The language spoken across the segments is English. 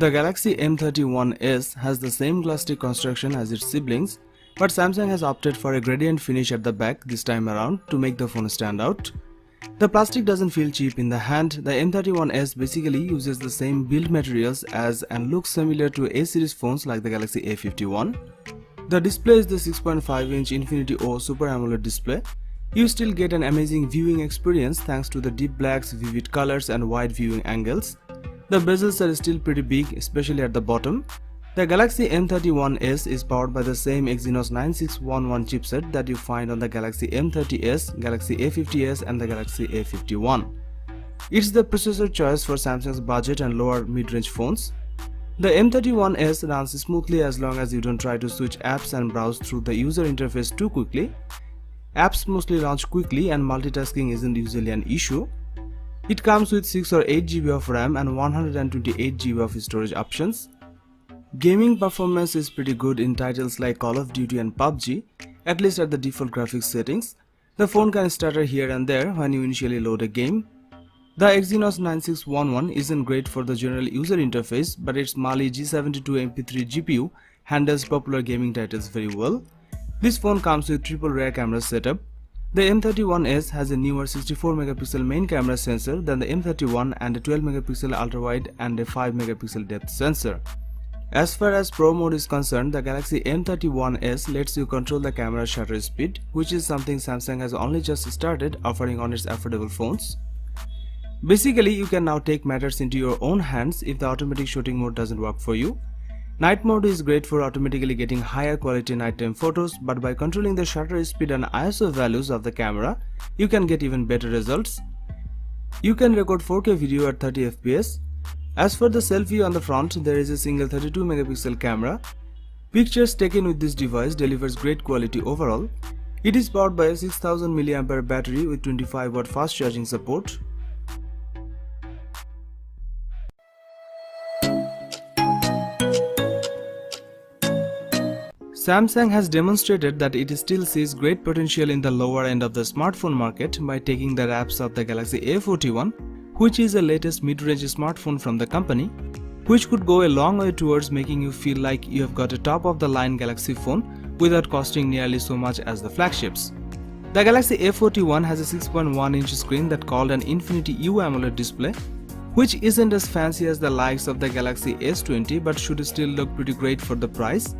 The Galaxy M31s has the same plastic construction as its siblings, but Samsung has opted for a gradient finish at the back this time around to make the phone stand out. The plastic doesn't feel cheap in the hand. The M31s basically uses the same build materials as and looks similar to A-series phones like the Galaxy A51. The display is the 6.5-inch Infinity O Super AMOLED display. You still get an amazing viewing experience thanks to the deep blacks, vivid colors and wide viewing angles. The bezels are still pretty big, especially at the bottom. The Galaxy M31s is powered by the same Exynos 9611 chipset that you find on the Galaxy M30s, Galaxy A50s and the Galaxy A51. It's the processor choice for Samsung's budget and lower mid-range phones. The M31s runs smoothly as long as you don't try to switch apps and browse through the user interface too quickly. Apps mostly launch quickly and multitasking isn't usually an issue. It comes with 6 or 8 GB of RAM and 128 GB of storage options. Gaming performance is pretty good in titles like Call of Duty and PUBG, at least at the default graphics settings. The phone can stutter here and there when you initially load a game. The Exynos 9611 isn't great for the general user interface, but its Mali G72 MP3 GPU handles popular gaming titles very well. This phone comes with triple rear camera setup. The M31s has a newer 64MP main camera sensor than the M31 and a 12MP ultra-wide and a 5MP depth sensor. As far as Pro mode is concerned, the Galaxy M31s lets you control the camera shutter speed, which is something Samsung has only just started offering on its affordable phones. Basically, you can now take matters into your own hands if the automatic shooting mode doesn't work for you. Night mode is great for automatically getting higher quality nighttime photos, but by controlling the shutter speed and ISO values of the camera, you can get even better results. You can record 4K video at 30fps. As for the selfie on the front, there is a single 32MP camera. Pictures taken with this device delivers great quality overall. It is powered by a 6000 mAh battery with 25W fast charging support. Samsung has demonstrated that it still sees great potential in the lower end of the smartphone market by taking the wraps of the Galaxy A41, which is the latest mid-range smartphone from the company, which could go a long way towards making you feel like you have got a top-of-the-line Galaxy phone without costing nearly so much as the flagships. The Galaxy A41 has a 6.1-inch screen that called an Infinity U AMOLED display, which isn't as fancy as the likes of the Galaxy S20 but should still look pretty great for the price.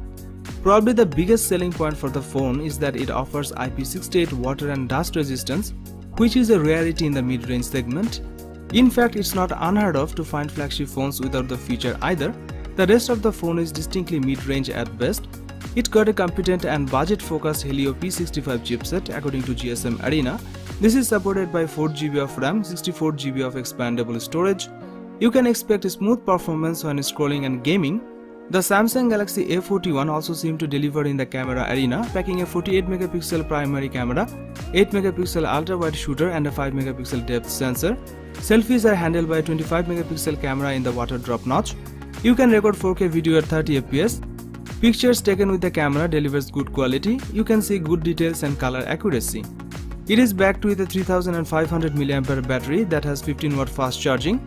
Probably the biggest selling point for the phone is that it offers IP68 water and dust resistance, which is a rarity in the mid-range segment. In fact, it's not unheard of to find flagship phones without the feature either. The rest of the phone is distinctly mid-range at best. It got a competent and budget-focused Helio P65 chipset according to GSM Arena. This is supported by 4GB of RAM, 64GB of expandable storage. You can expect a smooth performance when scrolling and gaming. The Samsung Galaxy A41 also seemed to deliver in the camera arena, packing a 48MP primary camera, 8MP ultra-wide shooter and a 5MP depth sensor. Selfies are handled by a 25MP camera in the water drop notch. You can record 4K video at 30fps. Pictures taken with the camera delivers good quality. You can see good details and color accuracy. It is backed with a 3500 mAh battery that has 15W fast charging.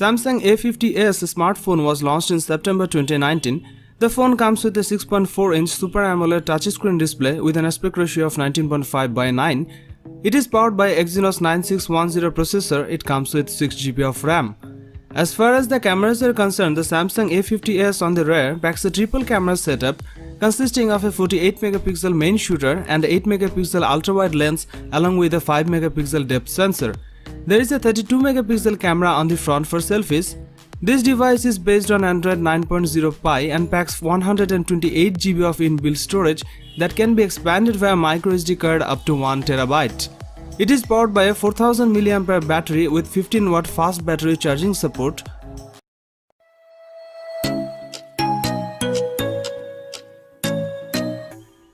Samsung A50s smartphone was launched in September 2019. The phone comes with a 6.4-inch Super AMOLED touchscreen display with an aspect ratio of 19.5:9. It is powered by Exynos 9610 processor. It comes with 6GB of RAM. As far as the cameras are concerned, the Samsung A50s on the rear packs a triple camera setup consisting of a 48MP main shooter and 8MP ultra-wide lens along with a 5MP depth sensor. There is a 32MP camera on the front for selfies. This device is based on Android 9.0 Pie and packs 128GB of inbuilt storage that can be expanded via microSD card up to 1TB. It is powered by a 4000 mAh battery with 15W fast battery charging support.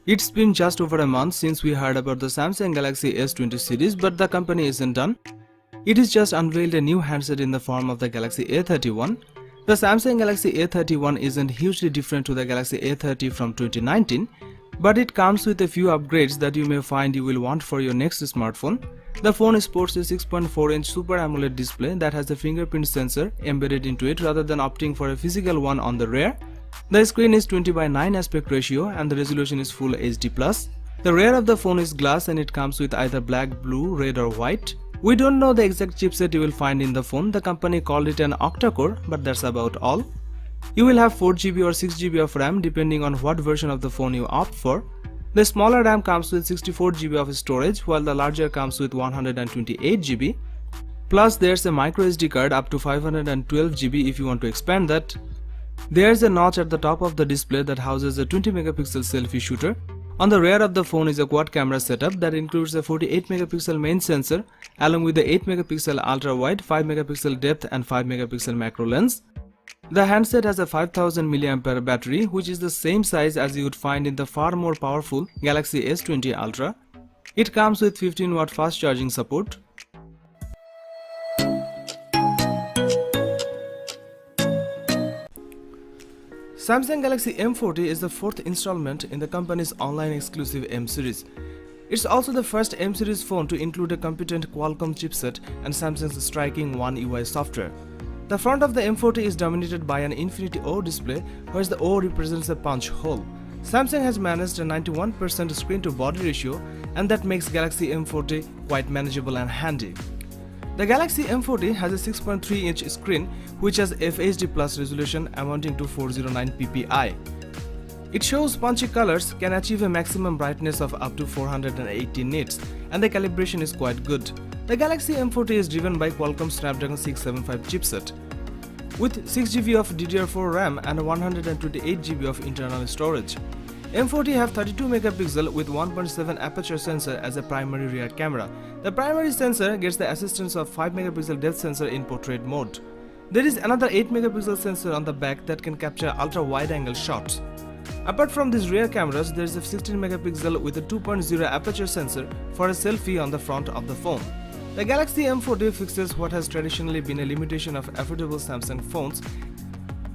It's been just over a month since we heard about the Samsung Galaxy S20 series, but the company isn't done. It has just unveiled a new handset in the form of the Galaxy A31. The Samsung Galaxy A31 isn't hugely different to the Galaxy A30 from 2019, but it comes with a few upgrades that you may find you will want for your next smartphone. The phone sports a 6.4-inch Super AMOLED display that has a fingerprint sensor embedded into it rather than opting for a physical one on the rear. The screen is 20:9 aspect ratio and the resolution is Full HD+. The rear of the phone is glass and it comes with either black, blue, red or white. We don't know the exact chipset you will find in the phone. The company called it an octa-core, but that's about all. You will have 4GB or 6GB of RAM depending on what version of the phone you opt for. The smaller RAM comes with 64GB of storage while the larger comes with 128GB. Plus there's a microSD card up to 512GB if you want to expand that. There's a notch at the top of the display that houses a 20-megapixel selfie shooter. On the rear of the phone is a quad camera setup that includes a 48-megapixel main sensor along with the 8-megapixel ultra-wide, 5-megapixel depth and 5-megapixel macro lens. The handset has a 5000 mAh battery which is the same size as you would find in the far more powerful Galaxy S20 Ultra. It comes with 15-watt fast charging support. Samsung Galaxy M40 is the fourth installment in the company's online exclusive M series. It's also the first M series phone to include a competent Qualcomm chipset and Samsung's striking One UI software. The front of the M40 is dominated by an Infinity O display, whereas the O represents a punch hole. Samsung has managed a 91% screen to body ratio, and that makes Galaxy M40 quite manageable and handy. The Galaxy M40 has a 6.3-inch screen which has FHD+ resolution amounting to 409 ppi. It shows punchy colors, can achieve a maximum brightness of up to 480 nits, and the calibration is quite good. The Galaxy M40 is driven by Qualcomm Snapdragon 675 chipset. With 6GB of DDR4 RAM and 128GB of internal storage. M40 have 32 megapixel with 1.7 aperture sensor as a primary rear camera. The primary sensor gets the assistance of 5 megapixel depth sensor in portrait mode. There is another 8 megapixel sensor on the back that can capture ultra wide angle shots. Apart from these rear cameras, there is a 16 megapixel with a 2.0 aperture sensor for a selfie on the front of the phone. The Galaxy M40 fixes what has traditionally been a limitation of affordable Samsung phones.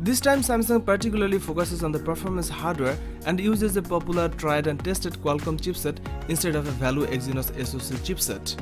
This time Samsung particularly focuses on the performance hardware and uses a popular tried and tested Qualcomm chipset instead of a value Exynos SoC chipset.